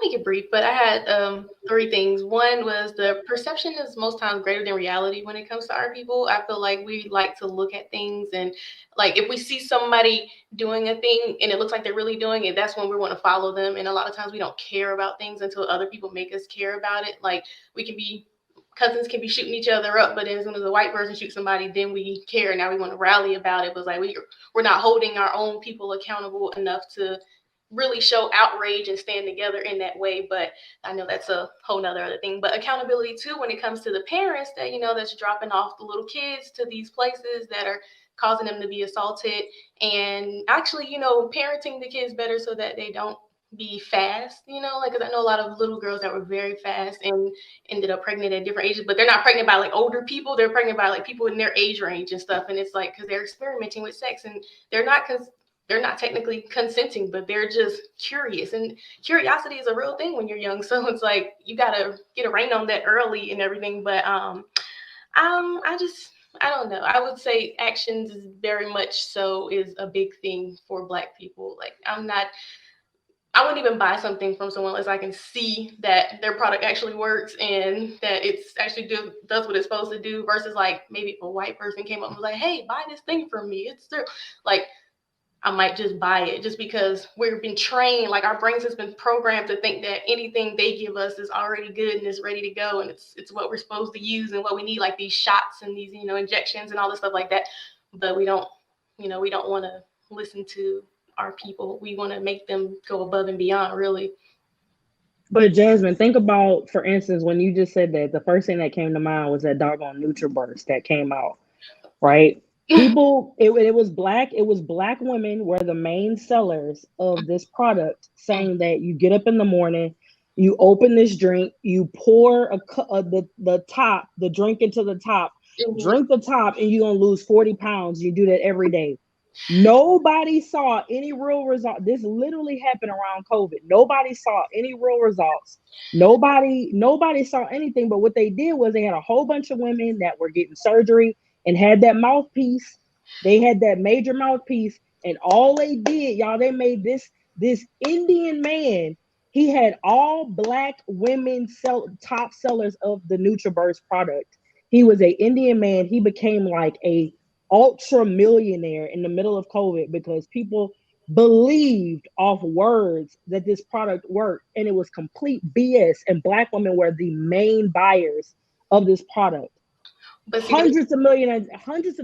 make it brief, but I had three things. One was the perception is most times greater than reality when it comes to our people. I feel like we like to look at things and like if we see somebody doing a thing and it looks like they're really doing it, that's when we want to follow them. And a lot of times we don't care about things until other people make us care about it. Like we can be cousins can be shooting each other up, but then as soon as a white person shoots somebody, then we care. Now we want to rally about it. But it's like we're not holding our own people accountable enough to really show outrage and stand together in that way. But I know that's a whole nother other thing. But accountability too when it comes to the parents that that's dropping off the little kids to these places that are causing them to be assaulted and actually parenting the kids better so that they don't be fast, like because I know a lot of little girls that were very fast and ended up pregnant at different ages, but they're not pregnant by like older people, they're pregnant by like people in their age range and stuff. And it's like because they're experimenting with sex and they're not they're not technically consenting, but they're just curious. And curiosity is a real thing when you're young. So it's like you gotta get a rein on that early and everything. But I just I don't know. I would say actions is very much so is a big thing for Black people. Like I wouldn't even buy something from someone unless I can see that their product actually works and that it's actually does what it's supposed to do. Versus like maybe if a white person came up and was like, "Hey, buy this thing from me. It's true." Like I might just buy it just because we've been trained, like our brains has been programmed to think that anything they give us is already good and is ready to go and it's what we're supposed to use and what we need, like these shots and these, injections and all this stuff like that. But we don't want to listen to our people. We want to make them go above and beyond, really. But Jasmine, think about, for instance, when you just said that, the first thing that came to mind was that doggone NutriBurst that came out, right? People, it was black women were the main sellers of this product, saying that you get up in the morning, you open this drink, you pour the drink into the top, Mhm. drink the top, and you're gonna lose 40 pounds. You do that every day. Nobody saw any real result. This literally happened around COVID. Nobody saw any real results. Nobody saw anything. But what they did was they had a whole bunch of women that were getting surgery and had that mouthpiece. They had that major mouthpiece, and all they did, y'all, they made this Indian man. He had all black women top sellers of the NutriBurst product. He was a Indian man. He became like a ultra millionaire in the middle of COVID because people believed off words that this product worked, and it was complete BS. And black women were the main buyers of this product. But see, they, Hundreds of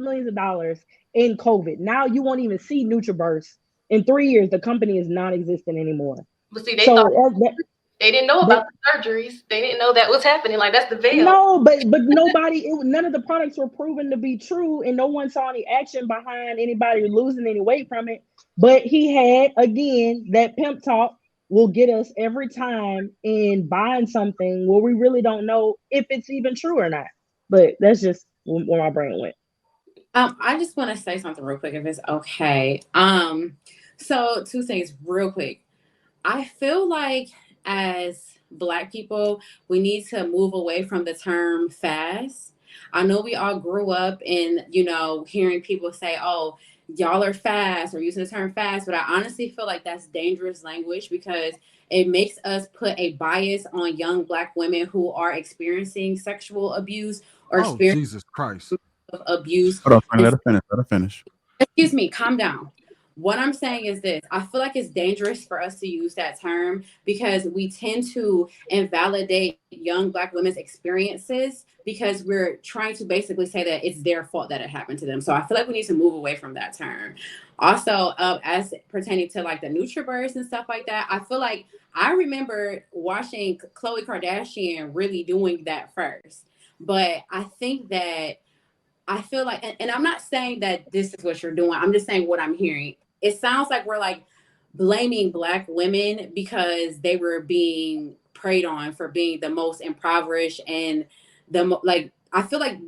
millions of dollars in COVID. Now you won't even see NutriBurst. In 3 years, the company is non-existent anymore. but see, they thought So they didn't know that, about the surgeries. They didn't know that was happening. Like that's the veil. no, but none of the products were proven to be true, and no one saw any action behind anybody losing any weight from it. But he had, again, that pimp talk will get us every time in buying something where we really don't know if it's even true or not. But that's just where my brain went. I just want to say something real quick, if it's okay. So two things real quick. I feel like as Black people, we need to move away from the term fast. I know we all grew up in, hearing people say, "Oh, y'all are fast," or using the term fast, but I honestly feel like that's dangerous language because it makes us put a bias on young Black women who are experiencing sexual abuse or Oh, experiencing Jesus Christ. abuse. Hold on, Franny, And let her finish. Let her finish. excuse me, calm down. What I'm saying is this: I feel like it's dangerous for us to use that term because we tend to invalidate young Black women's experiences because we're trying to basically say that it's their fault that it happened to them. So I feel like we need to move away from that term. Also, as pertaining to like the NutriBurst and stuff like that, I feel like I remember watching Khloe Kardashian really doing that first. But I think that I feel like, and I'm not saying that this is what you're doing. I'm just saying what I'm hearing. It sounds like we're like blaming Black women because they were being preyed on for being the most impoverished and like, I feel like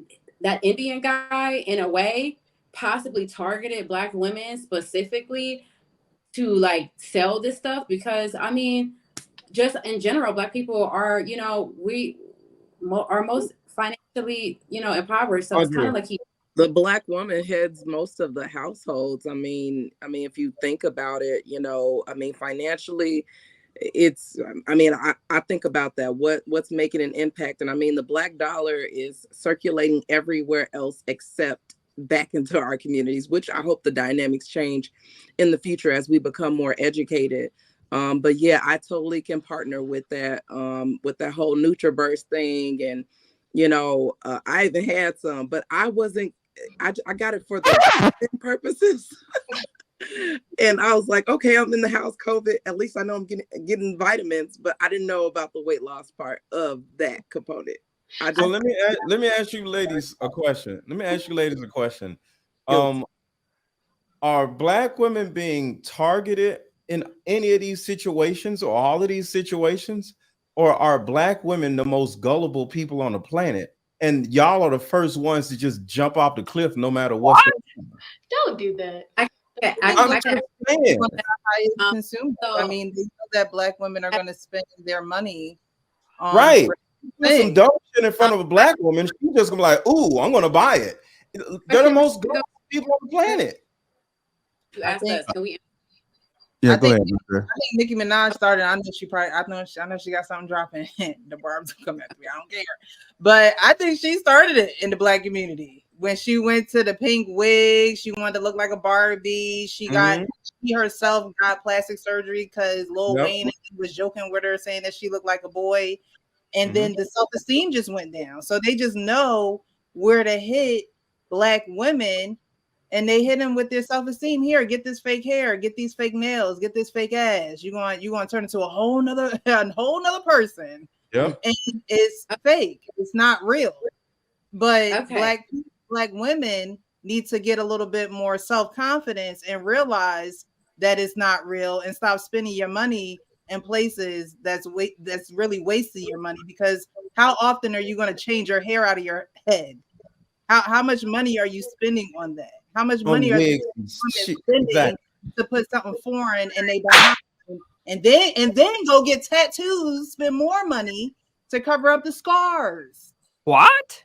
that Indian guy, in a way, possibly targeted Black women specifically to like sell this stuff because, I mean, just in general, Black people are, we are most financially, impoverished. So it's kind Audrey, of like he. the Black woman heads most of the households. I mean, if you think about it, financially, I mean, I think about that. What's making an impact? And I mean, the black dollar is circulating everywhere else except back into our communities, which I hope the dynamics change in the future as we become more educated. But yeah, I totally can partner with that whole NutriBurst thing. And, I even had some, but I got it for the purposes. And I was like, okay, I'm in the house COVID. At least I know I'm getting vitamins, but I didn't know about the weight loss part of that component. So let me ask you ladies a question. Are black women being targeted in any of these situations or all of these situations? Or are black women the most gullible people on the planet? And y'all are the first ones to just jump off the cliff no matter what's going on. Don't do that. I'm just saying. I mean, they know that black women are going to spend their money on right. Some dumb shit in front of a black woman, she's just gonna be like, "Ooh, I'm gonna buy it." They're the most gullible people on the planet. You asked us, can we? Yeah, go ahead. I think Nicki Minaj started. I know she got something dropping. The barbs will come after me. I don't care. But I think she started it in the black community. When she went to the pink wig, she wanted to look like a Barbie. She herself got plastic surgery because Lil Wayne was joking with her, saying that she looked like a boy. And then the self-esteem just went down. So they just know where to hit black women. And they hit them with their self-esteem. Here, get this fake hair, get these fake nails, get this fake ass. You're going to turn into a whole nother person. Yeah. And it's fake. It's not real. But black women need to get a little bit more self-confidence and realize that it's not real and stop spending your money in places that's really wasting your money. Because how often are you going to change your hair out of your head? How much money are you spending on that? How much money are you spending to put something foreign and they behind, and then go get tattoos, spend more money to cover up the scars? What?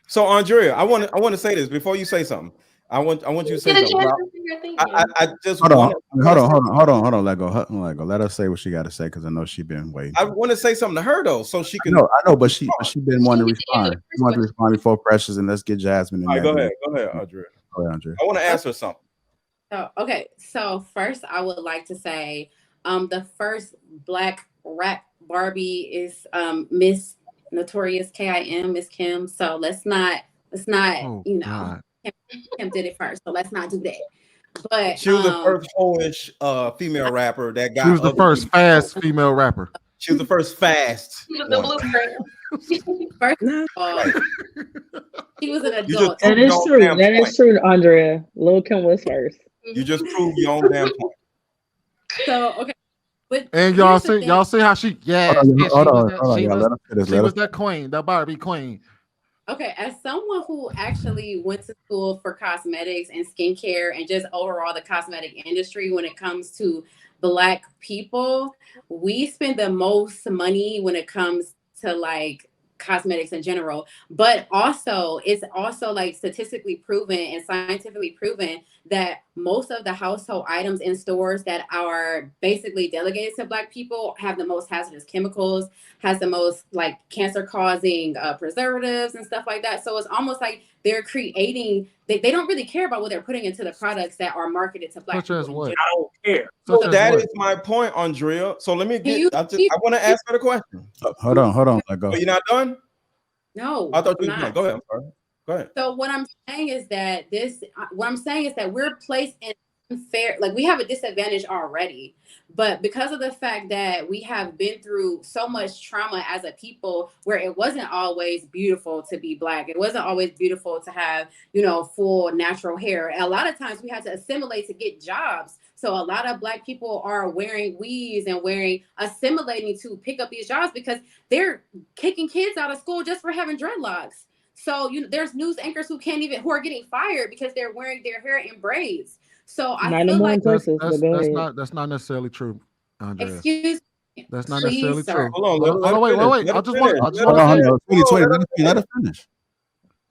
So Andrea, I want to say this before you say something. I want you to say something. I just hold on. Let go. Let her say what she got to say because I know she's been waiting. I want to say something to her though, so she can. I know, but she been wanting to respond. She wanted to respond before Precious, and let's get Jasmine in there. Go ahead, Andrea. I want to ask her something. So first, I would like to say, the first black rap Barbie is Miss Notorious Kim, Miss Kim. So let's not God. Kim did it first, so let's not do that. But she was the first whole-ish female rapper that got. She was the first fast female rapper. She was the first fast. She was the blueprint. She was an adult. That is true. That is true, Andrea. Lil Kim was first. You just proved your own damn point. So okay. And y'all see how she she was that queen, that Barbie queen. Okay, as someone who actually went to school for cosmetics and skincare and just overall the cosmetic industry, when it comes to Black people, we spend the most money when it comes to like cosmetics in general, but also it's also like statistically proven and scientifically proven that most of the household items in stores that are basically delegated to Black people have the most hazardous chemicals, has the most like cancer causing preservatives and stuff like that. So it's almost like they're creating, they don't really care about what they're putting into the products that are marketed to Black people. I don't care. So that is my point, Andrea. So let me get, I want to ask her the question. Hold on. Go. Are you not done? No. I thought you were done. Go ahead. I'm sorry. Go ahead. So what I'm saying is that we're placed in unfair, like we have a disadvantage already, but because of the fact that we have been through so much trauma as a people, where it wasn't always beautiful to be Black, it wasn't always beautiful to have, full natural hair. A lot of times we had to assimilate to get jobs. So a lot of Black people are wearing weaves and assimilating to pick up these jobs because they're kicking kids out of school just for having dreadlocks. So there's news anchors who are getting fired because they're wearing their hair in braids. So I feel like that's not necessarily true, Andrea. Excuse me. That's not necessarily true. Hold on, wait. I just want to let her finish.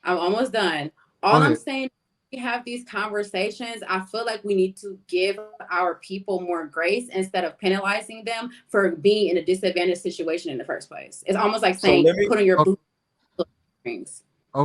I'm almost done. I'm saying we have these conversations, I feel like we need to give our people more grace instead of penalizing them for being in a disadvantaged situation in the first place. It's almost like saying, put on your boots.